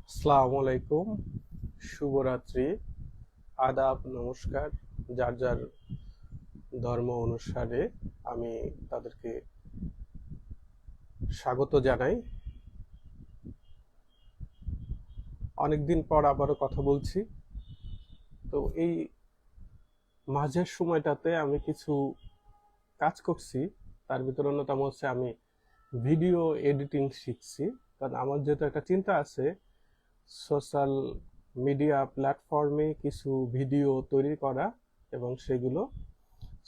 আসসালামু আলাইকুম, শুভরাত্রি, আদাব, নমস্কার। যার যার ধর্ম অনুসারে আমি তাদেরকে স্বাগত জানাই। অনেকদিন পর আবারও কথা বলছি। তো এই মাঝের সময়টাতে আমি কিছু কাজ করছি। তার ভিতরে অন্যতম হচ্ছে আমি ভিডিও এডিটিং শিখছি। কারণ আমার যেহেতু একটা চিন্তা আছে সোশ্যাল মিডিয়া প্ল্যাটফর্মে কিছু ভিডিও তৈরি করা এবং সেগুলো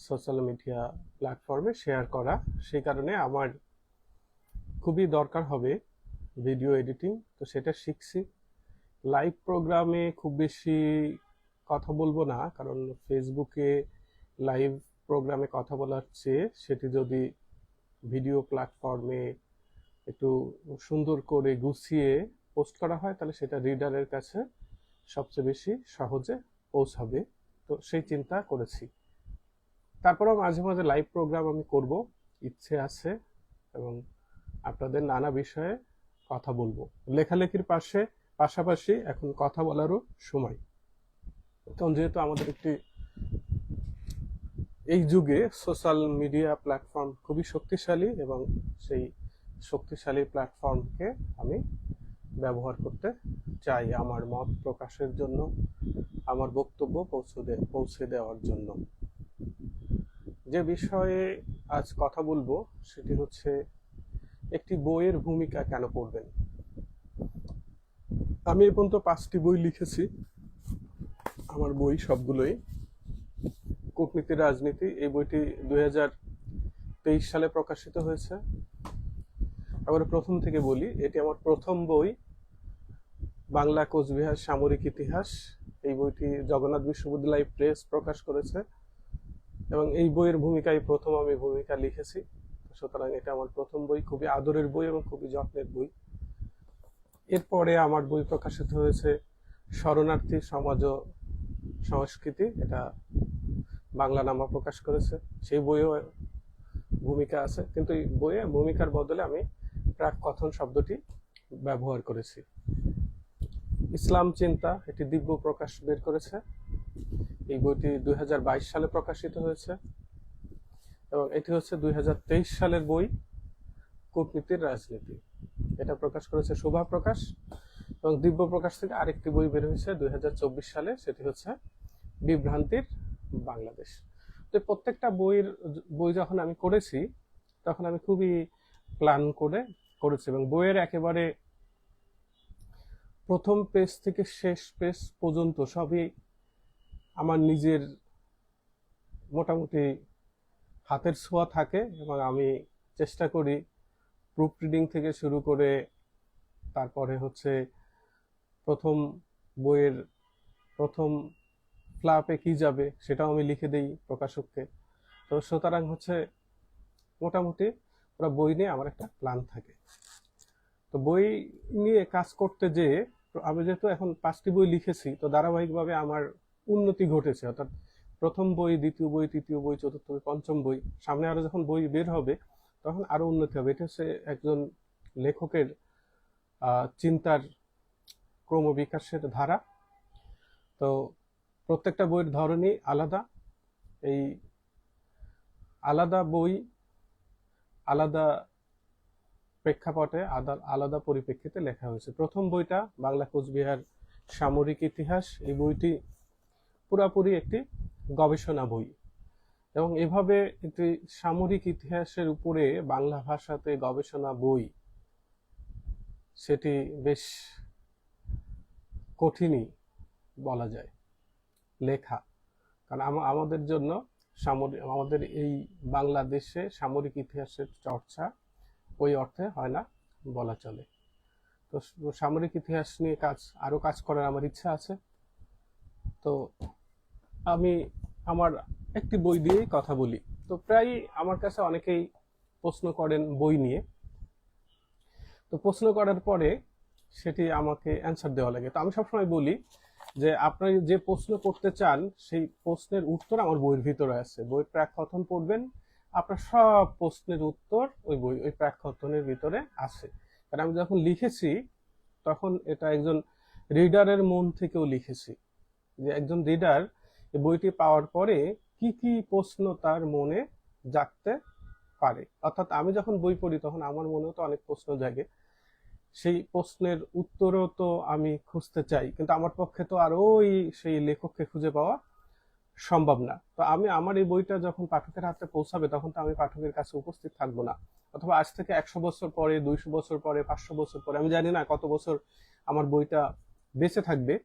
সোশ্যাল মিডিয়া প্ল্যাটফর্মে শেয়ার করা। সেই কারণে আমার খুবই দরকার হবে ভিডিও এডিটিং, তো সেটা শিখছি। লাইভ প্রোগ্রামে খুব বেশি কথা বলবো না, কারণ ফেসবুকে লাইভ প্রোগ্রামে কথা বলার চেয়ে সেটি যদি ভিডিও প্ল্যাটফর্মে একটু সুন্দর করে গুছিয়ে পোস্ট করা হয় তাহলে সেটা রিডারের কাছে সবচেয়ে বেশি সহজে পৌঁছাবে। তো সেই চিন্তা করেছি। তারপরেও মাঝে মাঝে লাইভ প্রোগ্রাম আমি করব, ইচ্ছে আছে, এবং আপনাদের নানা বিষয়ে কথা বলবো। লেখালেখির পাশাপাশি এখন কথা বলারও সময়। কারণ যেহেতু আমাদের এই যুগে সোশ্যাল মিডিয়া প্ল্যাটফর্ম খুবই শক্তিশালী, এবং সেই শক্তিশালী প্ল্যাটফর্মকে আমি ব্যবহার করতে চাই আমার মত প্রকাশের জন্য, আমার বক্তব্য পৌঁছে দেওয়ার জন্য। যে বিষয়ে আজ কথা বলবো সেটি হচ্ছে একটি বইয়ের ভূমিকা কেন পড়বেন। আমি এ পর্যন্ত 5টি বই লিখেছি। আমার বই সবগুলোই কূটনীতি রাজনীতি। এই বইটি 2023 সালে প্রকাশিত হয়েছে। আবার প্রথম থেকে বলি, এটি আমার প্রথম বই, বাংলা কোচবিহার সামরিক ইতিহাস। এই বইটি জগন্নাথ বিশ্ববিদ্যালয় প্রেস প্রকাশ করেছে, এবং এই বইয়ের ভূমিকায় প্রথম আমি ভূমিকা লিখেছি। সুতরাং এটা আমার প্রথম বই, খুবই আদরের বই এবং খুবই যত্নের বই। এরপরে আমার বই প্রকাশিত হয়েছে শরণার্থী সমাজ ও সংস্কৃতি, এটা বাংলা নামা প্রকাশ করেছে। সেই বইও ভূমিকা আছে, কিন্তু এই বইয়ে ভূমিকার বদলে আমি প্রাক কথন শব্দটি ব্যবহার করেছি। ইসলাম চিন্তা, এটি দিব্য প্রকাশ বের করেছে। এই বইটি 2022 সালে প্রকাশিত হয়েছে, এবং এটি হচ্ছে 2023 সালের বই, কূটনীতির রাজনীতি। এটা প্রকাশ করেছে শোভা প্রকাশ। এবং দিব্য প্রকাশ থেকে আরেকটি বই বের হয়েছে 2024 সালে, সেটি হচ্ছে বিভ্রান্তির বাংলাদেশ। তো প্রত্যেকটা বই যখন আমি করেছি তখন আমি খুবই প্ল্যান করে করেছি, এবং বইয়ের একেবারে প্রথম পেজ থেকে শেষ পেজ পর্যন্ত সবই আমার নিজের মোটামুটি হাতের ছোঁয়া থাকে, এবং আমি চেষ্টা করি প্রুফ রিডিং থেকে শুরু করে তারপরে হচ্ছে প্রথম বইয়ের প্রথম ফ্লাপে কি যাবে সেটাও আমি লিখে দেই প্রকাশককে। তো সুতরাং হচ্ছে মোটামুটি পুরো বই নিয়ে আমার একটা প্ল্যান থাকে। তো বই নিয়ে কাজ করতে যেয়ে আমি যেহেতু এখন 5টি বই লিখেছি, তো ধারাবাহিকভাবে আমার উন্নতি ঘটেছে। অর্থাৎ প্রথম বই, দ্বিতীয় বই, তৃতীয় বই, চতুর্থ বই, পঞ্চম বই, সামনে আরো যখন বই বের হবে তখন আরো উন্নতি হবে। এটা হচ্ছে একজন লেখকের চিন্তার ক্রমবিকাশের ধারা। তো প্রত্যেকটা বইয়ের ধরনই আলাদা। এই আলাদা বই আলাদা প্রেক্ষাপটে আলাদা পরিপ্রেক্ষিতে লেখা হয়েছে। প্রথম বইটা বাংলা কোচবিহার সামরিক ইতিহাস। এই বইটি পুরাপুরি একটি গবেষণা বই, এবং এভাবে একটি সামরিক ইতিহাসের উপরে বাংলা ভাষাতে গবেষণা বই, সেটি বেশ কঠিনই বলা যায় লেখা। কারণ আমাদের জন্য আমাদের এই বাংলাদেশে সামরিক ইতিহাসের চর্চা ওই অর্থে হয় না বলা চলে। তো সামরিক ইতিহাস নিয়ে আরো কাজ করার আমার ইচ্ছা আছে। তো আমি আমার একটি বই দিয়েই কথা বলি। তো প্রায় আমার কাছে অনেকেই প্রশ্ন করেন বই নিয়ে। তো প্রশ্ন করার পরে সেটি আমাকে অ্যান্সার দেওয়া লাগে। তো আমি সবসময় বলি যে আপনি যে প্রশ্ন করতে চান সেই প্রশ্নের উত্তর আমার বইয়ের ভিতরে আছে। বইয়ের প্রাককথন পড়বেন, আপনার সব প্রশ্নের উত্তর ওই প্রাককথনের ভিতরে আছে। কারণ আমি যখন লিখেছি তখন এটা একজন রিডারের মন থেকেও লিখেছি, যে একজন রিডার বইটি পাওয়ার পরে কি কি প্রশ্ন তার মনে জাগতে পারে। অর্থাৎ আমি যখন বই পড়ি তখন আমার মনেও তো অনেক প্রশ্ন জাগে, সেই প্রশ্নের উত্তরও তো আমি খুঁজতে চাই, কিন্তু আমার পক্ষে তো আর ওই সেই লেখককে খুঁজে পাওয়া সম্ভব না। তো আমি আমার এই বইটা যখন পাঠকের হাতে পৌঁছাবে তখন তো আমি পাঠকের কাছে উপস্থিত থাকবো না, অথবা আজ থেকে 100 বছর পরে, 200 বছর পরে, 500 বছর পরে, আমি জানি না কত বছর আমার বইটা বেঁচে থাকবে।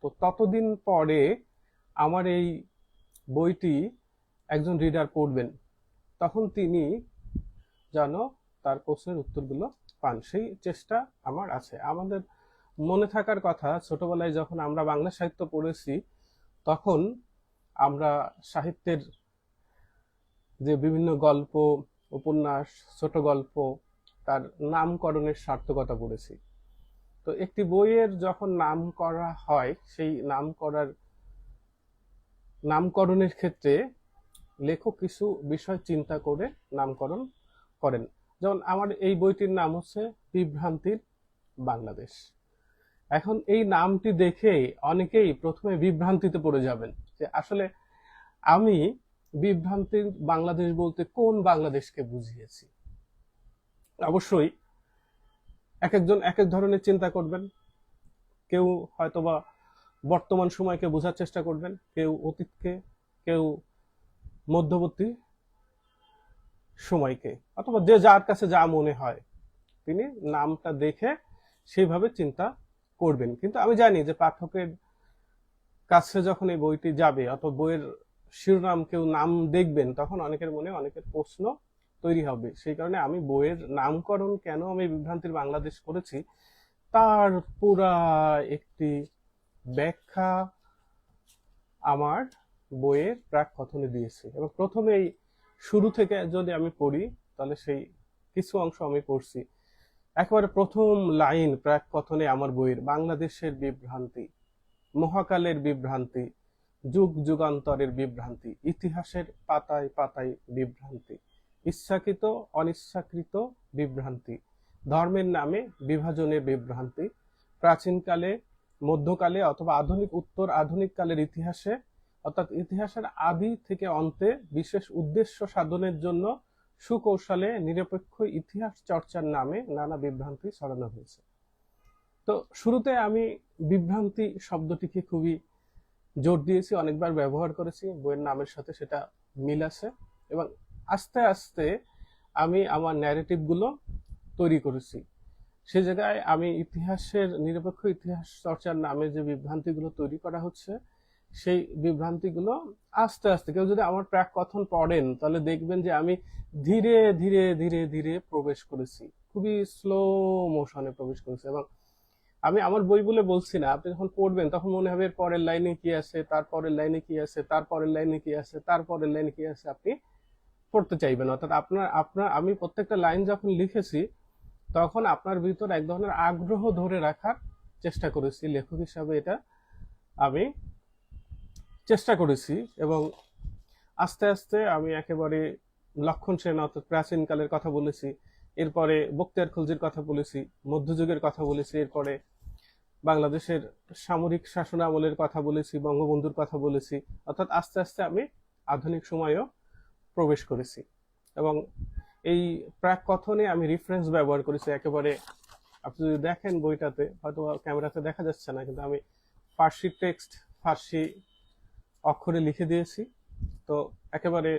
তো ততদিন পরে আমার এই বইটি একজন রিডার পড়বেন, তখন তিনি যেন তার প্রশ্নের উত্তরগুলো পান, সেই চেষ্টা আমার আছে। আমাদের মনে থাকার কথা, ছোটবেলায় যখন আমরা বাংলা সাহিত্য পড়েছি তখন আমরা সাহিত্যের যে বিভিন্ন গল্প, উপন্যাস, ছোট গল্প, তার নামকরণের সার্থকতা পড়েছি। তো একটি বইয়ের যখন নাম করা হয়, সেই নামকরণের ক্ষেত্রে লেখক কিছু বিষয় চিন্তা করে নামকরণ করেন। যেমন আমার এই বইটির নাম হচ্ছে বিভ্রান্তির বাংলাদেশ। এখন এই নামটি দেখে অনেকেই প্রথমে বিভ্রান্তিতে পড়ে যাবেন যে আসলে আমি বিভ্রান্তির বাংলাদেশ বলতে কোন বাংলাদেশকে বুঝিয়েছি। অবশ্যই এক একজন এক এক ধরনের চিন্তা করবেন। কেউ হয়তোবা বর্তমান সময়কে বোঝার চেষ্টা করবেন, কেউ অতীতকে, কেউ মধ্যবর্তী সময়কে, অথবা যে যার কাছে যা মনে হয় তিনি নামটা দেখে সেইভাবে চিন্তা করবেন। কিন্তু আমি জানি যে পাঠকের কাছে যখন এই বইটি যাবে অথবা বইয়ের শিরোনাম কেউ নাম দেখবেন, তখন অনেকের মনে অনেকের প্রশ্ন তৈরি হবে। সেই কারণে আমি বইয়ের নামকরণ কেন আমি বিভ্রান্তির বাংলাদেশ করেছি তার পুরা একটি ব্যাখ্যা আমার বইয়ের প্রাক কথনে দিয়েছি। এবং প্রথমেই শুরু থেকে যদি আমি পড়ি তাহলে সেই কিছু অংশ আমি পড়ছি। একেবারে প্রথম লাইন প্রাক কথনে আমার বইয়ের, বাংলাদেশের বিভ্রান্তি, মহাকালের বিভ্রান্তি, যুগ যুগান্তরের বিভ্রান্তি, ইতিহাসের পাতায় পাতায় বিভ্রান্তি, ইচ্ছাকৃত অনিচ্ছাকৃত বিভ্রান্তি, ধর্মের নামে বিভাজনের বিভ্রান্তি, প্রাচীনকালে, মধ্যকালে অথবা আধুনিক উত্তর আধুনিক কালের ইতিহাসে, অর্থাৎ ইতিহাসের আদি থেকে অন্তে বিশেষ উদ্দেশ্য সাধনের জন্য সুকৌশলে নিরপেক্ষ ইতিহাস চর্চার নামে নানা বিভ্রান্তি ছড়ানো হয়েছে। তো শুরুতে আমি বিভ্রান্তি শব্দটিকে খুবই জোর দিয়েছি, অনেকবার ব্যবহার করেছি, বইয়ের নামের সাথে সেটা মিল আছে। এবং আস্তে আস্তে আমি আমার ন্যারেটিভগুলো তৈরি করেছি। সে জায়গায় আমি ইতিহাসের নিরপেক্ষ ইতিহাস চর্চার নামে যে বিভ্রান্তিগুলো তৈরি করা হচ্ছে, সেই বিভ্রান্তিগুলো আস্তে আস্তে, কেউ যদি আমার প্রাক কথন পড়েন তাহলে দেখবেন যে আমি ধীরে ধীরে ধীরে ধীরে প্রবেশ করেছি, খুবই স্লো মোশনে প্রবেশ করেছি। এবং আমি আমার বই বলে বলছি না, আপনি যখন পড়বেন তখন মনে হবে এর পরের লাইনে কি আছে, তারপরের লাইনে কি আছে, তারপরের লাইনে কি আছে, তারপরের লাইনে কি আছে, আপনি পড়তে চাইবেন। অর্থাৎ আমি প্রত্যেকটা লাইন যখন লিখেছি তখন আপনার ভিতর এক ধরনের আগ্রহ ধরে রাখার চেষ্টা করেছি, লেখক হিসাবে এটা আমি চেষ্টা করেছি। এবং আস্তে আস্তে আমি একেবারে লক্ষণ সেন অর্থাৎ প্রাচীনকালের কথা বলেছি, এরপরে বখতিয়ার খলজির কথা বলেছি, মধ্যযুগের কথা বলেছি, এরপরে বাংলাদেশের সামরিক শাসন আমলের কথা বলেছি, বঙ্গবন্ধুর কথা বলেছি। অর্থাৎ আস্তে আস্তে আমি আধুনিক সময়েও প্রবেশ করেছি। এবং এই প্রাক কথনে আমি রেফারেন্স ব্যবহার করেছি একেবারে, আপনি যদি দেখেন বইটাতে, হয়তো ক্যামেরাতে দেখা যাচ্ছে না, কিন্তু আমি ফার্সি টেক্সট, ফার্সি অক্ষরে লিখে দিয়েছি। তো একেবারে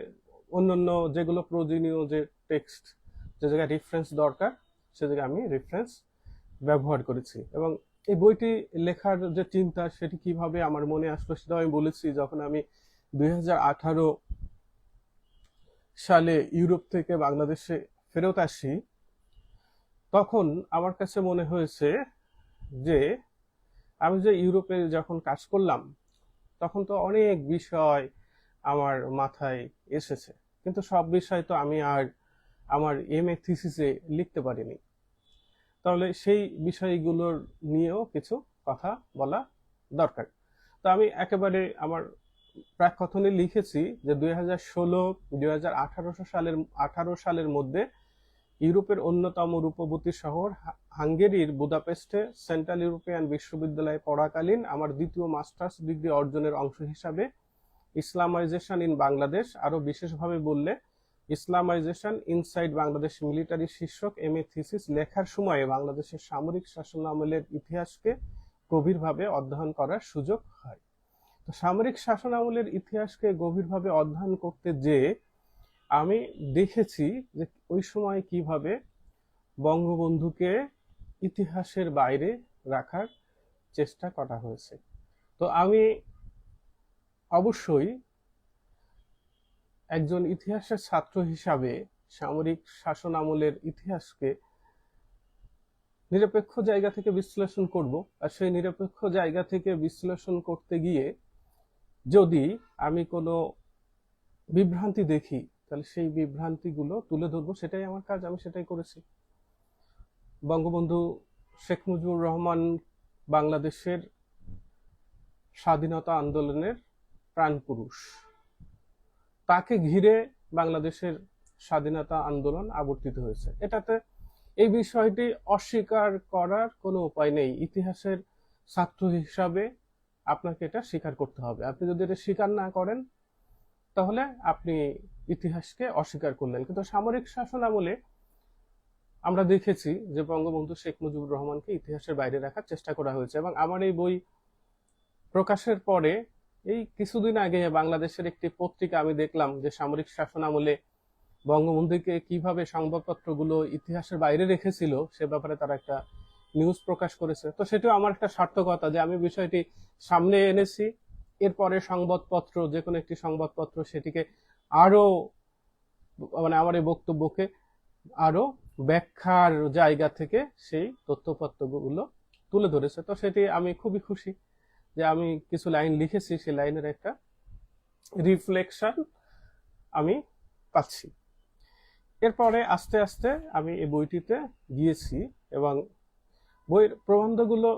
অন্যান্য যেগুলো প্রয়োজনীয় যে টেক্সট, যে জায়গায় রেফারেন্স দরকার সে জায়গায় আমি রেফারেন্স ব্যবহার করেছি। এবং এই বইটি লেখার যে চিন্তা সেটি কিভাবে আমার মনে আসলো সেটা আমি বলেছি। যখন আমি 2018 সালে ইউরোপ থেকে বাংলাদেশে ফেরত আসি, তখন আমার কাছে মনে হয়েছে যে আমি যে ইউরোপে যখন কাজ করলাম তখন তো অনেক বিষয় আমার মাথায় এসেছে, কিন্তু সব বিষয় তো আমি আর আমার এমএ থিসিসে লিখতে পারিনি। তাহলে সেই বিষয়গুলোর নিয়েও কিছু কথা বলা দরকার। তো আমি একেবারে আমার প্রাক কথনে লিখেছি যে 2016-2018 সালের মধ্যে ইউরোপের অন্যতম রূপবতী শহর হাঙ্গেরির বুদাপেস্টে সেন্ট্রাল ইউরোপিয়ান বিশ্ববিদ্যালয়ে পড়াকালীন আমার দ্বিতীয় মাস্টার্স ডিগ্রি অর্জনের অংশ হিসাবে ইসলামাইজেশন ইন বাংলাদেশ, আরো বিশেষভাবে বললে ইসলামাইজেশন ইনসাইড বাংলাদেশ মিলিটারি শীর্ষক এমএ থিসিস লেখার সময়ে বাংলাদেশের সামরিক শাসনামলের ইতিহাসকে গভীরভাবে অধ্যয়ন করার সুযোগ হয়। তো সামরিক শাসনামলের ইতিহাসকে গভীরভাবে অধ্যয়ন করতে যেয়ে আমি দেখেছি যে ওই সময় কিভাবে বঙ্গবন্ধুকে ইতিহাসের বাইরে রাখার চেষ্টা করা হয়েছে। তো আমি অবশ্যই একজন ইতিহাসের ছাত্র হিসাবে সামরিক শাসন আমলের ইতিহাসকে নিরপেক্ষ জায়গা থেকে বিশ্লেষণ করব, আর সেই নিরপেক্ষ জায়গা থেকে বিশ্লেষণ করতে গিয়ে যদি আমি কোনো বিভ্রান্তি দেখি তাহলে সেই বিভ্রান্তিগুলো তুলে ধরবো, সেটাই আমার কাজ, আমি সেটাই করেছি। বঙ্গবন্ধু শেখ মুজিবুর রহমান বাংলাদেশের স্বাধীনতা আন্দোলনের প্রাণপুরুষ, তাকে ঘিরে বাংলাদেশের স্বাধীনতা আন্দোলন আবর্তিত হয়েছে। এটাতে এই বিষয়টি অস্বীকার করার কোনো উপায় নেই। ইতিহাসের ছাত্র হিসাবে আপনাকে এটা স্বীকার করতে হবে। আপনি যদি এটা স্বীকার না করেন তাহলে আপনি ইতিহাসকে অস্বীকার করলেন। কিন্তু সামরিক শাসন আমলে আমরা দেখেছি যে বঙ্গবন্ধু শেখ মুজিবুর রহমানকে ইতিহাসের বাইরে রাখার চেষ্টা করা হয়েছে। এবং আমার এই বই প্রকাশের পরে এই কিছুদিন আগে বাংলাদেশের একটি পত্রিকা আমি দেখলাম যে সামরিক শাসন আমলে বঙ্গবন্ধুকে কিভাবে সংবাদপত্রগুলো ইতিহাসের বাইরে রেখেছিল সে ব্যাপারে তারা একটা নিউজ প্রকাশ করেছে। তো সেটাও আমার একটা সার্থকতা যে আমি বিষয়টি সামনে এনেছি। এরপরে সংবাদপত্র, যে কোনো একটি সংবাদপত্র সেটিকে আরো আমার এই বক্তব্যকে আরো ব্যাখ্যার জায়গা থেকে সেই তথ্যপত্রগুলো তুলে ধরেছে। তো সেটি আমি খুবই খুশি যে আমি কিছু লাইন লিখেছি, সেই লাইনের একটা রিফ্লেকশন আমি পাচ্ছি। এরপরে আস্তে আস্তে আমি এই বইটিতে গিয়েছি এবং বইয়ের প্রবন্ধগুলো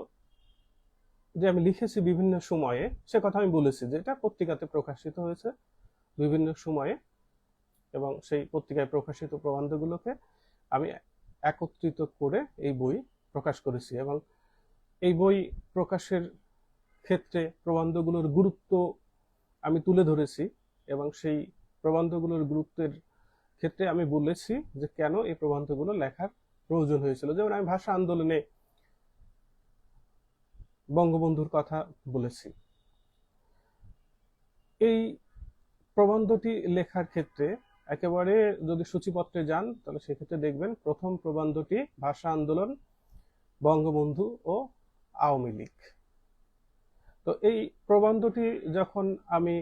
যে আমি লিখেছি বিভিন্ন সময়ে সে কথা আমি বলেছি, যে এটা পত্রিকাতে প্রকাশিত হয়েছে বিভিন্ন সময়ে এবং সেই পত্রিকায় প্রকাশিত প্রবন্ধগুলোকে আমি একত্রিত করে এই বই প্রকাশ করেছি। এবং এই বই প্রকাশের ক্ষেত্রে প্রবন্ধগুলোর গুরুত্ব আমি তুলে ধরেছি এবং সেই প্রবন্ধগুলোর গুরুত্বের ক্ষেত্রে আমি বলেছি যে কেন এই প্রবন্ধগুলো লেখার প্রয়োজন হয়েছিল। যেমন আমি ভাষা আন্দোলনে বঙ্গবন্ধুর কথা বলেছি। এই প্রবন্ধটি লেখার ক্ষেত্রে একেবারে যদি সূচিপত্রে যান তাহলে সেক্ষেত্রে দেখবেন প্রথম প্রবন্ধটি ভাষা আন্দোলন, বঙ্গবন্ধু ও আওয়ামী লীগ। তো এই প্রবন্ধটি যখন আমি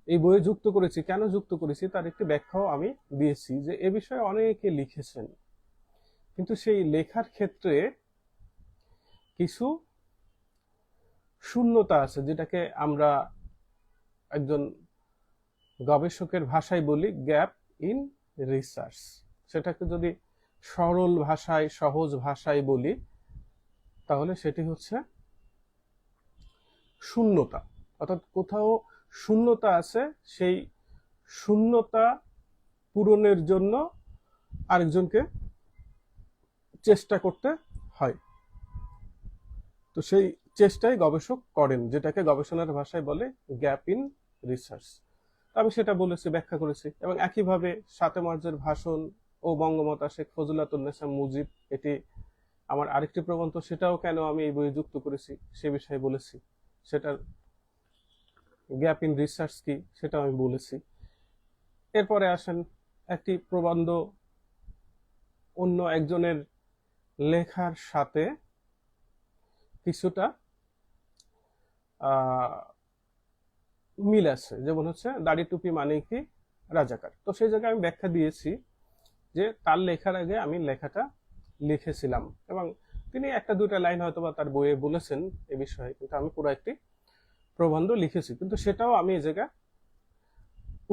এই বইয়ে যুক্ত করেছি, কেন যুক্ত করেছি তার একটি ব্যাখ্যাও আমি দিয়েছি যে এ বিষয়ে অনেকে লিখেছেন, কিন্তু সেই লেখার ক্ষেত্রে কিছু শূন্যতা আছে, যেটাকে আমরা একজন গবেষকের ভাষায় বলি গ্যাপ ইন রিসার্চ। সেটাকে যদি সরল ভাষায়, সহজ ভাষায় বলি তাহলে সেটি হচ্ছে শূন্যতা। অর্থাৎ কোথাও শূন্যতা আছে, সেই শূন্যতা পূরণের জন্য আরেকজনকে চেষ্টা করতে হয়। তো সেই চেষ্টাই গবেষক করেন, যেটাকে গবেষণার ভাষায় বলে গ্যাপ ইন রিসার্চ। আমি সেটা বলেছি, ব্যাখ্যা করেছি। এবং একইভাবে 7 মার্চের ভাষণ ও বঙ্গমাতা শেখ ফজিলাতুন্নেসা মুজিব, এটি আমার আরেকটি প্রবন্ধ, সেটাও কেন আমি এই বইয়ে যুক্ত করেছি সে বিষয়ে বলেছি। সেটার গ্যাপ ইন রিসার্চ কি সেটাও আমি বলেছি। এরপরে আসেন একটি প্রবন্ধ অন্য একজনের লেখার সাথে কিছুটা মিল আছে, যেমন হচ্ছে দাড়ি টুপি মানে কি রাজাকার। তো সেই জায়গায় আমি ব্যাখ্যা দিয়েছি যে তার লেখার আগে আমি লেখাটা লিখেছিলাম এবং তিনি একটা দুইটা লাইন হয়তো বা তার বইয়ে বলেছেন এ বিষয়ে, কিন্তু আমি পুরো একটি প্রবন্ধ লিখেছি, কিন্তু সেটাও আমি এই জায়গায়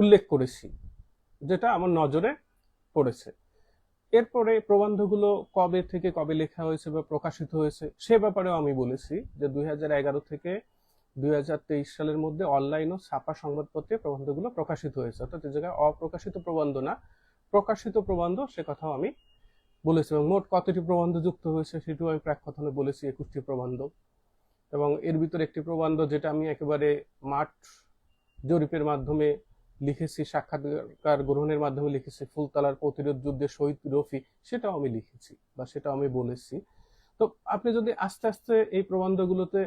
উল্লেখ করেছি যেটা আমার নজরে পড়েছে। এরপরে প্রবন্ধগুলো কবে থেকে কবে লেখা হয়েছে বা প্রকাশিত হয়েছে সে ব্যাপারেও আমি বলেছি যে 2011 থেকে 2023 সালের মধ্যে অনলাইন ও ছাপা সংবাদপত্রে প্রবন্ধগুলো প্রকাশিত হয়েছে। অর্থাৎ এই জায়গায় অপ্রকাশিত প্রবন্ধ না, প্রকাশিত প্রবন্ধ সে কথাও আমি বলেছি, এবং মোট কতটি প্রবন্ধ যুক্ত হয়েছে সেটিও আমি প্রাককথনে বলেছি, 21টি প্রবন্ধ। এবং এর ভিতরে একটি প্রবন্ধ যেটা আমি একেবারে মাঠ জরিপের মাধ্যমে লিখেছি, সাক্ষাৎকার গ্রহণের মাধ্যমে লিখেছি, ফুলতলার প্রতিরোধ যুদ্ধে শহীদ রফি, সেটাও আমি লিখেছি বা সেটাও আমি বলেছি। তো আপনি যদি আস্তে আস্তে এই প্রবন্ধগুলোতে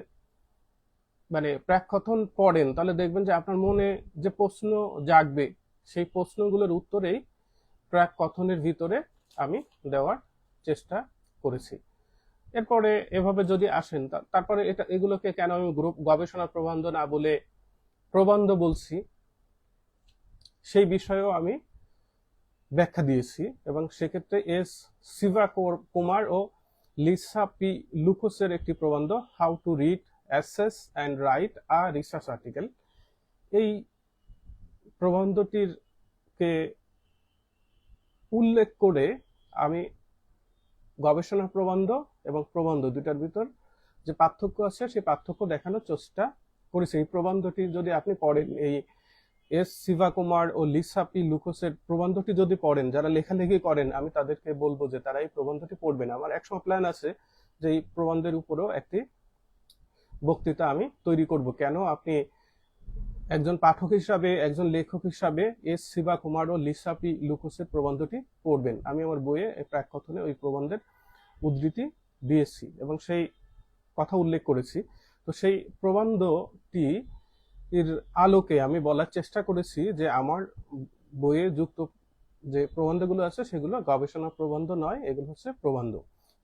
মানে প্রাককথন পড়েন, তাহলে দেখবেন যে আপনার মনে যে প্রশ্ন জাগবে সেই প্রশ্নগুলোর উত্তরেই প্রাককথনের ভিতরে আমি দেওয়ার চেষ্টা করেছি। এরপরে এভাবে যদি আসেন, তারপরে এগুলোকে কেন আমি গবেষণা প্রবন্ধ না বলে প্রবন্ধ বলছি, সেই বিষয়েও আমি ব্যাখ্যা দিয়েছি। এবং সেক্ষেত্রে এস শিবা কুমার ও লিসা পি লুকোসের একটি প্রবন্ধ, how to read, assess and write a research article, এই প্রবন্ধটির কে উল্লেখ করে আমি গবেষণা প্রবন্ধ এবং প্রবন্ধ দুটার ভিতর যে পার্থক্য আছে সেই পার্থক্য দেখানোর চেষ্টা করেছি। এই প্রবন্ধটি যদি আপনি পড়েন, এই এস শিবাকুমার ও লিসা পি লুকোসের প্রবন্ধটি যদি পড়েন, যারা লেখালেখি করেন, আমি তাদেরকে বলবো যে তারা এই প্রবন্ধটি পড়বেন। আমার একসময় প্ল্যান আছে যে এই প্রবন্ধের উপরেও একটি বক্তৃতা আমি তৈরি করব, কেন আপনি একজন পাঠক হিসাবে, একজন লেখক হিসাবে এস শিবাকুমার ও লিসা পি লুকোসের প্রবন্ধটি পড়বেন। আমি আমার বইয়ে প্রাককথনে ওই প্রবন্ধের উদ্ধৃতি দিয়েছি এবং সেই কথা উল্লেখ করেছি। তো সেই প্রবন্ধটি এর আলোকে আমি বলার চেষ্টা করেছি যে আমার বইয়ে যুক্ত যে প্রবন্ধগুলো আছে সেগুলো গবেষণা প্রবন্ধ নয়, এগুলো হচ্ছে প্রবন্ধ,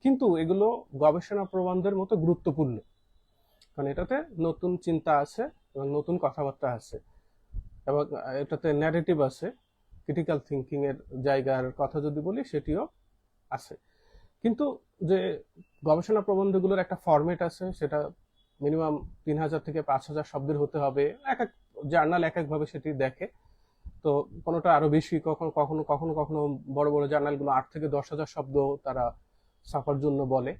কিন্তু এগুলো গবেষণা প্রবন্ধের মতো গুরুত্বপূর্ণ, কারণ এটাতে নতুন চিন্তা আছে এবং নতুন কথাবার্তা আছে এবং এটাতে ন্যারেটিভ আছে, ক্রিটিক্যাল থিঙ্কিং এর জায়গার কথা যদি বলি সেটিও আছে। কিন্তু যে গবেষণা প্রবন্ধগুলোর একটা ফরম্যাট আছে, সেটা মিনিমাম 3000 থেকে 5000 শব্দের হতে হবে। এক এক জার্নাল এক একভাবে সেটি দেখে, তো কোনোটা আরো বেশি, কখনো কখনো কখনো কখনো বড় বড় জার্নালগুলো 8 থেকে 10,000 শব্দ তারা ছাপার জন্য বলে,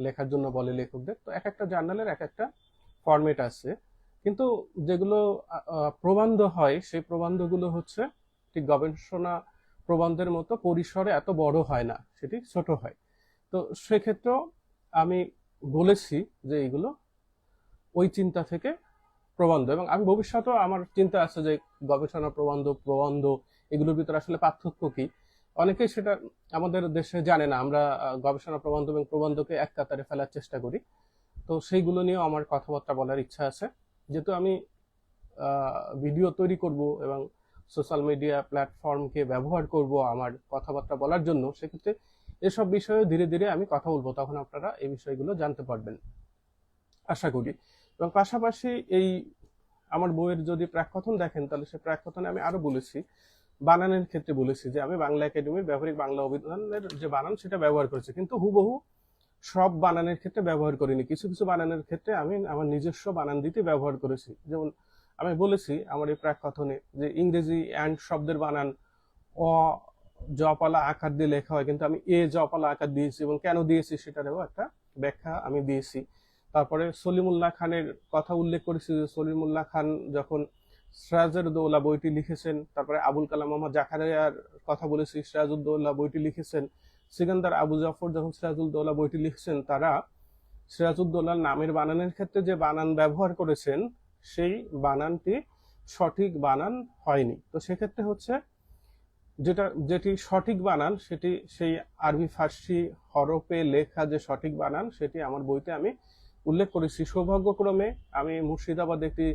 লেখার জন্য বলে লেখকদের। তো এক একটা জার্নালের এক একটা ফরম্যাট আছে, কিন্তু যেগুলো প্রবন্ধ হয় সেই প্রবন্ধগুলো হচ্ছে ঠিক গবেষণা প্রবন্ধের মতো পরিসরে এত বড় হয় না, সেটি ছোট হয়। তো সেক্ষেত্রেও আমি বলেছি যে এইগুলো ওই চিন্তা থেকে প্রবন্ধ, এবং আমি ভবিষ্যতেও আমার চিন্তা আছে যে গবেষণা প্রবন্ধ প্রবন্ধ এগুলোর ভিতরে আসলে পার্থক্য কি। অনেকেই সেটা আমাদের দেশে জানে না, আমরা গবেষণা প্রবন্ধ এবং প্রবন্ধকে এক কাতারে ফেলার চেষ্টা করি। তো সেইগুলো নিয়েও আমার কথাবার্তা বলার ইচ্ছা আছে, যেহেতু আমি ভিডিও তৈরি করব এবং সোশ্যাল মিডিয়া প্ল্যাটফর্মকে ব্যবহার করব আমার কথাবার্তা বলার জন্য, সেক্ষেত্রে এসব বিষয়ে ধীরে ধীরে আমি কথা বলবো, তখন আপনারা এই বিষয়গুলো জানতে পারবেন আশা করি। এবং পাশাপাশি এই আমার বইয়ের যদি প্রাককথন দেখেন, তাহলে সে প্রাককথনে আমি আরো বলেছি, বানানের ক্ষেত্রে বলেছি যে আমি বাংলা একাডেমির ব্যবহারিক বাংলা অভিধানের যে বানান সেটা ব্যবহার করেছি, কিন্তু হুবহু সব বানানের ক্ষেত্রে ব্যবহার করিনি। কিছু কিছু বানানের ক্ষেত্রে আমি আমার নিজস্ব বানান দিতে ব্যবহার করেছি। যেমন আমি বলেছি আমার এই প্রাককথনে যে ইংরেজি অ্যান্ড শব্দের বানান অ জপালা আকার দিয়ে লেখা হয়, কিন্তু আমি এ জপালা আকার দিয়েছি, এবং কেন দিয়েছি সেটারও একটা ব্যাখ্যা আমি দিয়েছি। তারপরে সলিমুল্লাহ খানের কথা উল্লেখ করেছি যে সলিমুল্লাহ খান যখন সিরাজুদ দৌলা বইটি লিখেছেন, তারপরে আবুল কালাম মোহাম্মদ জাকারিয়ার কথা বলেছি, সিরাজুদ দৌলা বইটি লিখেছেন, সিকান্দার আবু জাফর যখন সিরাজুল দৌলা বইটি লিখছেন, তারা সিরাজউদ্দৌলার নামের বানানের ক্ষেত্রে যে বানান ব্যবহার করেছেন সেই বানানটি সঠিক বানান হয়নি। তো সেক্ষেত্রে হচ্ছে যেটি সঠিক বানান সেটি সেই আরবি ফার্সি হরফে লেখা যে সঠিক বানান সেটি আমার বইতে আমি উল্লেখ করেছি। সৌভাগ্যক্রমে আমি মুর্শিদাবাদে একটি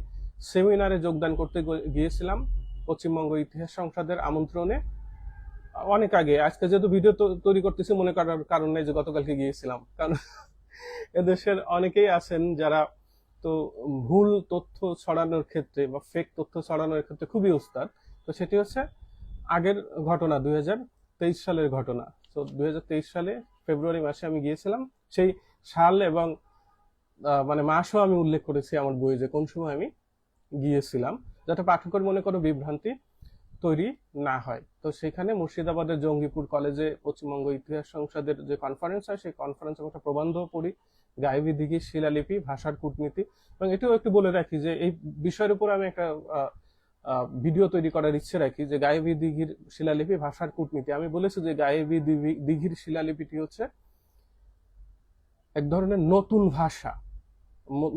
সেমিনারে যোগদান করতে গিয়েছিলাম পশ্চিমবঙ্গ ইতিহাস সংসদের আমন্ত্রণে, অনেক আগে। আজকে যেহেতু ভিডিও তৈরি করতেছি মনে করার কারণ নেই যে গতকালকে গিয়েছিলাম, কারণ এদেশের অনেকেই আছেন যারা তো ভুল তথ্য ছড়ানোর ক্ষেত্রে বা ফেক তথ্য ছড়ানোর ক্ষেত্রে খুবই উস্তাদ। তো সেটি হচ্ছে আগের ঘটনা, 2023 সালের ঘটনা। তো 2023 সালে ফেব্রুয়ারি মাসে আমি গিয়েছিলাম, সেই সাল এবং মানে মাসও আমি উল্লেখ করেছি আমার বইয়ে যে কোন সময় আমি গিয়েছিলাম, যাতে পাঠকের মনে কোনো বিভ্রান্তি তৈরি না হয়। তো সেখানে মুর্শিদাবাদের জঙ্গিপুর কলেজে পশ্চিমবঙ্গ ইতিহাস সংসদের যে কনফারেন্স হয়, সেই কনফারেন্সে একটা প্রবন্ধ পড়ি, গাইবী দিঘির শিলালিপি ভাষার কূটনীতি। এবং এটাও একটু বলে রাখি যে এই বিষয়ের উপর আমি একটা ভিডিও তৈরি করার ইচ্ছে রাখি যে গায়েবী দিঘির শিলালিপি ভাষার কূটনীতি। আমি বলেছি যে গায়েবী দিঘির শিলালিপিটি হচ্ছে এক ধরনের নতুন ভাষা।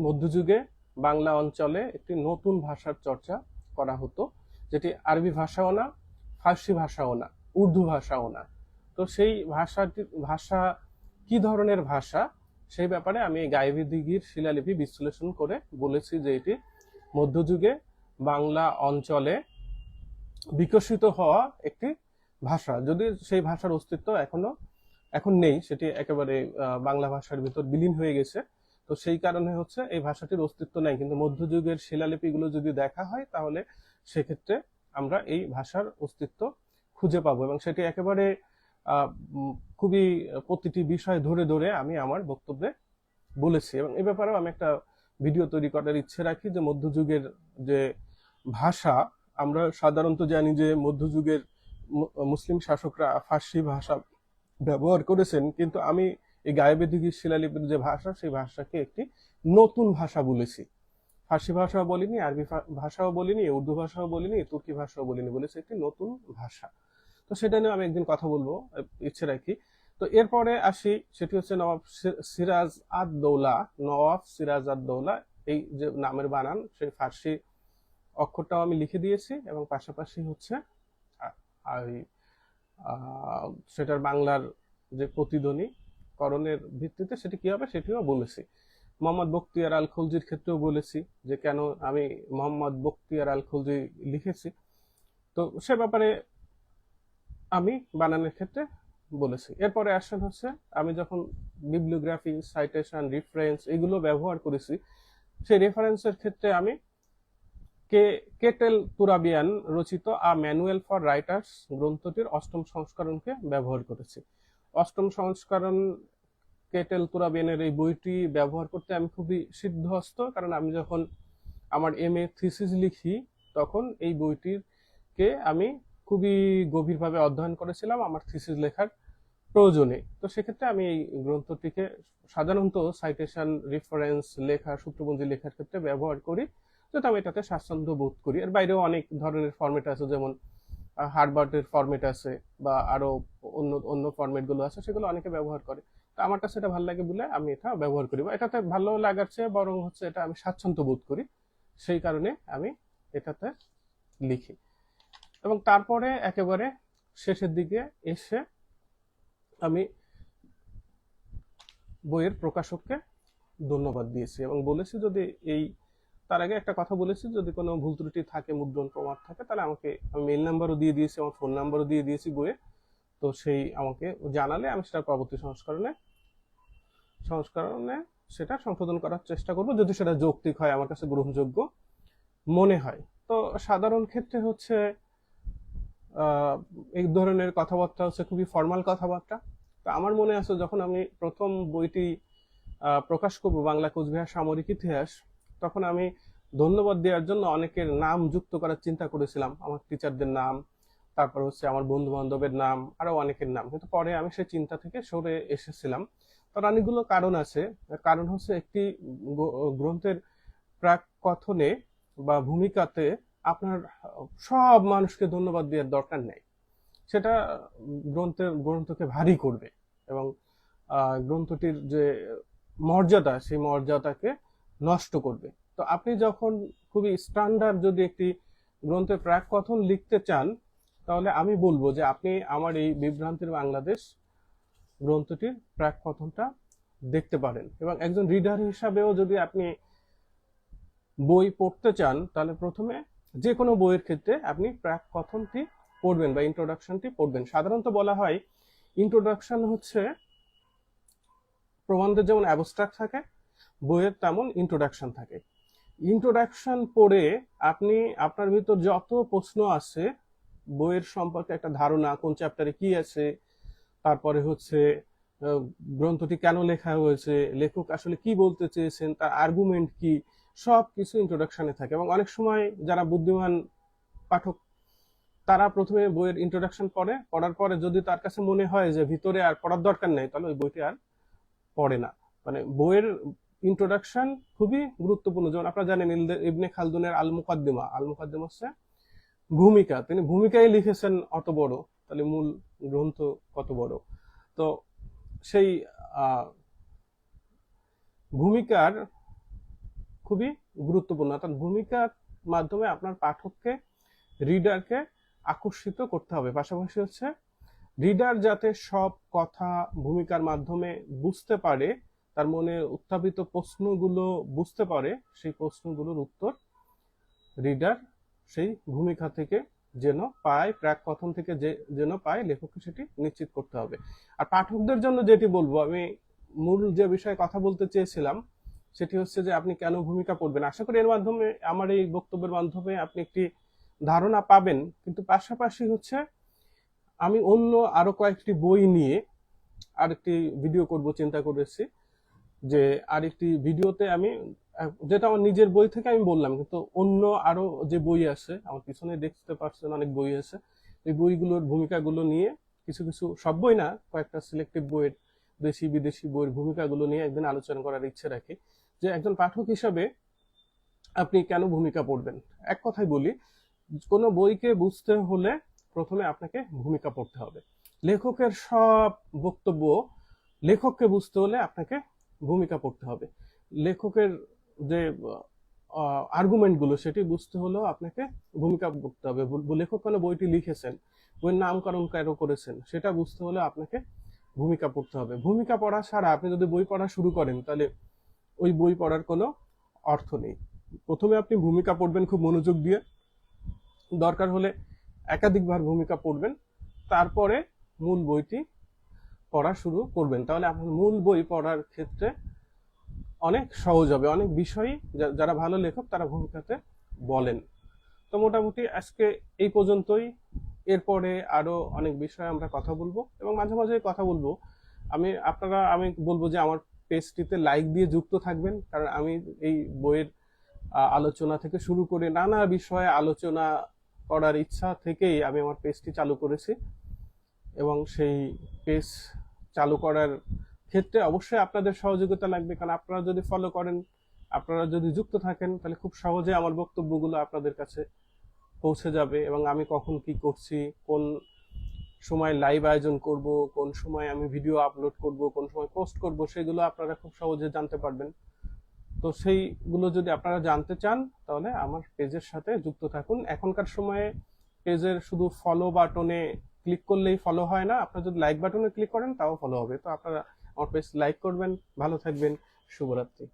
মধ্যযুগে বাংলা অঞ্চলে একটি নতুন ভাষার চর্চা করা হতো, যেটি আরবি ভাষাও না, ফার্সি ভাষাও না, উর্দু ভাষাও না। তো সেই ভাষা কি ধরনের ভাষা, সেই ব্যাপারে আমি গায়েবী দিঘির শিলালিপি বিশ্লেষণ করে বলেছি যে এটি মধ্যযুগে বাংলা অঞ্চলে বিকশিত হওয়া একটি ভাষা। যদি সেই ভাষার অস্তিত্ব এখন নেই, সেটি একেবারে বাংলা ভাষার ভিতর বিলীন হয়ে গেছে। তো সেই কারণে হচ্ছে এই ভাষাটির অস্তিত্ব নাই, কিন্তু মধ্যযুগের শিলালিপিগুলো যদি দেখা হয় তাহলে সেক্ষেত্রে আমরা এই ভাষার অস্তিত্ব খুঁজে পাবো, এবং সেটি একেবারে খুবই প্রতিটি বিষয় ধরে ধরে আমি আমার বক্তব্যে বলেছি। এবং এই ব্যাপারেও আমি একটা ভিডিও তৈরি করার ইচ্ছে রাখি যে মধ্যযুগের যে ভাষা, আমরা সাধারণত জানি যে মধ্যযুগের মুসলিম শাসকরা ফার্সি ভাষা ব্যবহার করেছেন, কিন্তু আমি এই গায়েবী দিঘির শিলালিপির যে ভাষা, সেই ভাষাকে একটি নতুন ভাষা বলেছি। ফার্সি ভাষাও বলিনি, আরবি ভাষাও বলিনি, উর্দু ভাষাও বলিনি, তুর্কি ভাষাও বলিনি, বলেছি একটি নতুন ভাষা। তো সেটা নিয়ে আমি একদিন কথা বলবো, ইচ্ছে রাখি। তো এরপরে আসি, সেটি হচ্ছে নওয়াব সিরাজ আদ দৌলা। নওয়াব সিরাজ আদ দৌলা, এই যে নামের বানান, সেই ফার্সি অক্ষরটাও আমি লিখে দিয়েছি, এবং পাশাপাশি হচ্ছে সেটার বাংলার যে প্রতিধ্বনি করণের ভিত্তিতে সেটি কি হবে সেটিও বলেছি। মোহাম্মদ বখতিয়ার আল খলজির ক্ষেত্রেও বলেছি যে কেন আমি মোহাম্মদ বখতিয়ার আল খলজি লিখেছি। তো সে ব্যাপারে আমি বানানের ক্ষেত্রে বলেছি। এরপরে আসেন হচ্ছে আমি যখন বিবলিওগ্রাফি, সাইটেশন, রিফারেন্স এগুলো ব্যবহার করেছি, সেই রেফারেন্সের ক্ষেত্রে আমি কেটেল তুরাবিয়ান রচিত আ ম্যানুয়াল ফর রাইটার্স গ্রন্থটির অষ্টম সংস্করণকে ব্যবহার করেছি। অষ্টম সংস্করণ কেটেল তুরাবিয়ানের এই বইটি ব্যবহার করতে আমি খুবই সিদ্ধহস্ত, কারণ আমি যখন আমার MA থিসিস লিখি তখন এই বইটিকে আমি খুবই গভীরভাবে অধ্যয়ন করেছিলাম আমার থিসিস লেখার প্রয়োজনে। তো সেক্ষেত্রে আমি এই গ্রন্থটিকে সাধারণত সাইটেশন, রেফারেন্স লেখা, সূত্রপঞ্জি লেখার ক্ষেত্রে ব্যবহার করি, যাতে আমি এটাতে স্বাচ্ছন্দ্য বোধ করি। এর বাইরেও অনেক ধরনের ফরম্যাট আছে, যেমন হার্বার্টের ফরম্যাট আছে, বা আরো অন্য অন্য ফরম্যাট গুলো আছে, সেগুলো অনেকে ব্যবহার করে। তো আমার কাছে এটা ভালো লাগে বলে আমি এটা ব্যবহার করি, বা এটাতে ভালো লাগার চেয়ে বরং হচ্ছে এটা আমি স্বাচ্ছন্দ্য বোধ করি, সেই কারণে আমি এটাতে লিখি। এবং তারপরে একেবারে শেষের দিকে এসে আমি বইয়ের প্রকাশককে ধন্যবাদ দিয়েছি এবং বলেছি যদি তার আগে একটা কথা বলেছি, যদি কোনো ভুল ত্রুটি থাকে, মুদ্রণ প্রমাণ থাকে, তাহলে আমি মেইল নাম্বারও দিয়ে দিয়েছি, আমার ফোন নাম্বারও দিয়ে দিয়েছি বইয়ে। তো সেই আমাকে জানালে আমি সেটা পরবর্তী সংস্করণে সেটা সংশোধন করার চেষ্টা করব, যদি সেটা যৌক্তিক হয়, আমার কাছে গ্রহণযোগ্য মনে হয়। তো সাধারণ ক্ষেত্রে হচ্ছে এই ধরনের কথাবার্তা হচ্ছে খুবই ফর্মাল কথাবার্তা। তো আমার মনে আছে যখন আমি প্রথম বইটি প্রকাশ করব, বাংলা কোচবিহার সামরিক ইতিহাস, তখন আমি ধন্যবাদ দেওয়ার জন্য অনেকের নাম যুক্ত করার চিন্তা করেছিলাম, আমার টিচারদের নাম, তারপর হচ্ছে আমার বন্ধু বান্ধবের নাম, আরো অনেকের নাম। কিন্তু পরে আমি সেই চিন্তা থেকে সরে এসেছিলাম। তার অনেকগুলো কারণ আছে। কারণ হচ্ছে একটি গ্রন্থের প্রাক কথনে বা ভূমিকাতে আপনার সব মানুষকে ধন্যবাদ দেওয়ার দরকার নেই, সেটা গ্রন্থকে ভারী করবে এবং গ্রন্থটির যে মর্যাদা, সেই মর্যাদাকে নষ্ট করবে। তো আপনি যখন খুবই স্ট্যান্ডার্ড যদি একটি গ্রন্থের প্রাক কথন লিখতে চান, তাহলে আমি বলবো যে আপনি আমার এই বিভ্রান্তির বাংলাদেশ গ্রন্থটির প্রাক কথনটা দেখতে পারেন। এবং একজন রিডার হিসাবেও যদি আপনি বই পড়তে চান, তাহলে প্রথমে যে কোনো বইয়ের ক্ষেত্রে আপনি প্রাক কথনটি পড়বেন বা ইন্ট্রোডাকশনটি পড়বেন। সাধারণত বলা হয় ইন্ট্রোডাকশন হচ্ছে প্রবন্ধের যেমন অ্যাবস্ট্রাক্ট থাকে, বইয়ের তেমন ইন্ট্রোডাকশন থাকে। ইন্ট্রোডাকশন পড়ে আপনি আপনার ভিতর যত প্রশ্ন আছে বইয়ের সম্পর্কে একটা ধারণা, কোন চ্যাপ্টারে কি আছে, তারপরে হচ্ছে গ্রন্থটি কেন লেখা হয়েছে, লেখক আসলে কি বলতে চেয়েছেন, তার আর্গুমেন্ট কি, সব কিছু ইন্ট্রোডাকশনে থাকে। এবং অনেক সময় যারা বুদ্ধিমান পাঠক, তারা প্রথমে বইয়ের ইন্ট্রোডাকশন পড়ার পরে যদি তার কাছে মনে হয় যে ভিতরে আর পড়ার দরকার নেই, তাহলে ওই বইটি আর পড়ে না। মানে বইয়ের ইন্ট্রোডাকশন খুবই গুরুত্বপূর্ণ। যেমন আপনারা জানেন ইবনে খালদুনের আল মুকাদ্দিমা হচ্ছে ভূমিকা, তিনি ভূমিকায় লিখেছেন অত বড়, তাহলে মূল গ্রন্থ কত বড়। তো সেই ভূমিকার খুবই গুরুত্বপূর্ণ, অর্থাৎ ভূমিকার মাধ্যমে আপনার পাঠককে, রিডারকে আকর্ষিত করতে হবে। পাশাপাশি হচ্ছে রিডার যাতে সব কথা ভূমিকার মাধ্যমে বুঝতে পারে, তার মনে উত্থাপিত প্রশ্নগুলো বুঝতে পারে, সেই প্রশ্নগুলোর উত্তর রিডার সেই ভূমিকা থেকে যেন পায়, প্রাক কথন থেকে যেন পায়, লেখককে সেটি নিশ্চিত করতে হবে। আর পাঠকদের জন্য যেটি বলবো, আমি মূল যে বিষয়ে কথা বলতে চেয়েছিলাম সেটি হচ্ছে যে আপনি কেন ভূমিকা পড়বেন। আশা করি এর মাধ্যমে, আমার এই বক্তব্যের মাধ্যমে আপনি একটি ধারণা পাবেন। কিন্তু পাশাপাশি হচ্ছে আমি অন্য আরো কয়েকটি বই নিয়ে আরেকটি ভিডিও করব চিন্তা করেছি, যে আরেকটি ভিডিওতে আমি যেটা আমার নিজের বই থেকে আমি বললাম, কিন্তু অন্য আরো যে বই আছে, আমার পিছনে দেখতে পাচ্ছেন অনেক বই আছে, এই বইগুলোর ভূমিকাগুলো নিয়ে কিছু কিছু, সব বই না, কয়েকটা সিলেক্টিভ বইয়ের, দেশি বিদেশি বইয়ের ভূমিকাগুলো নিয়ে একদিন আলোচনা করার ইচ্ছে রাখি, যে একজন পাঠক হিসাবে আপনি কেন ভূমিকা পড়বেন। এক কথায় বলি, কোনো বইকে বুঝতে হলে প্রথমে আপনাকে ভূমিকা পড়তে হবে। লেখকের সব বক্তব্য, লেখককে বুঝতে হলে আপনাকে ভূমিকা পড়তে হবে। লেখকের যে আর্গুমেন্ট গুলো, সেটি বুঝতে হলেও আপনাকে ভূমিকা পড়তে হবে। লেখক কেন বইটি লিখেছেন, বইয়ের নামকরণ কেন করেছেন, সেটা বুঝতে হলে আপনাকে ভূমিকা পড়তে হবে। ভূমিকা পড়া ছাড়া আপনি যদি বই পড়া শুরু করেন, তাহলে ওই বই পড়ার কোনো অর্থ নেই। প্রথমে আপনি ভূমিকা পড়বেন খুব মনোযোগ দিয়ে, দরকার হলে একাধিকবার ভূমিকা পড়বেন, তারপরে মূল বইটি পড়া শুরু করবেন। তাহলে আপনার মূল বই পড়ার ক্ষেত্রে অনেক সহজ হবে। অনেক বিষয়ই যারা ভালো লেখক তারা ভূমিকাতে বলেন। তো মোটামুটি আজকে এই পর্যন্তই। এরপরে আরো অনেক বিষয়ে আমরা কথা বলবো এবং মাঝে মাঝে কথা বলবো। আমি বলবো যে আমার পেজটিতে লাইক দিয়ে যুক্ত থাকবেন, কারণ আমি এই বইয়ের আলোচনা থেকে শুরু করে নানা বিষয়ে আলোচনা করার ইচ্ছা থেকেই আমি আমার পেজটি চালু করেছি, এবং সেই পেজ চালু করার ক্ষেত্রে অবশ্যই আপনাদের সহযোগিতা লাগবে। কারণ আপনারা যদি ফলো করেন, আপনারা যদি যুক্ত থাকেন, তাহলে খুব সহজে আমার বক্তব্যগুলো আপনাদের কাছে পৌঁছে যাবে, এবং আমি কখন কি করছি, কোন সময় লাইভ আয়োজন করব, কোন সময় আমি ভিডিও আপলোড করব, কোন সময় পোস্ট করব, সেগুলো আপনারা খুব সহজে জানতে পারবেন। তো সেইগুলো যদি আপনারা জানতে চান, তাহলে আমার পেজের সাথে যুক্ত থাকুন। এখনকার সময়ে পেজের শুধু ফলো বাটনে ক্লিক করলেই ফলো হয় না, আপনারা যদি লাইক বাটনে ক্লিক করেন তাও ফলো হবে। তো আপনারা আমার পেজ লাইক করবেন। ভালো থাকবেন। শুভরাত্রি।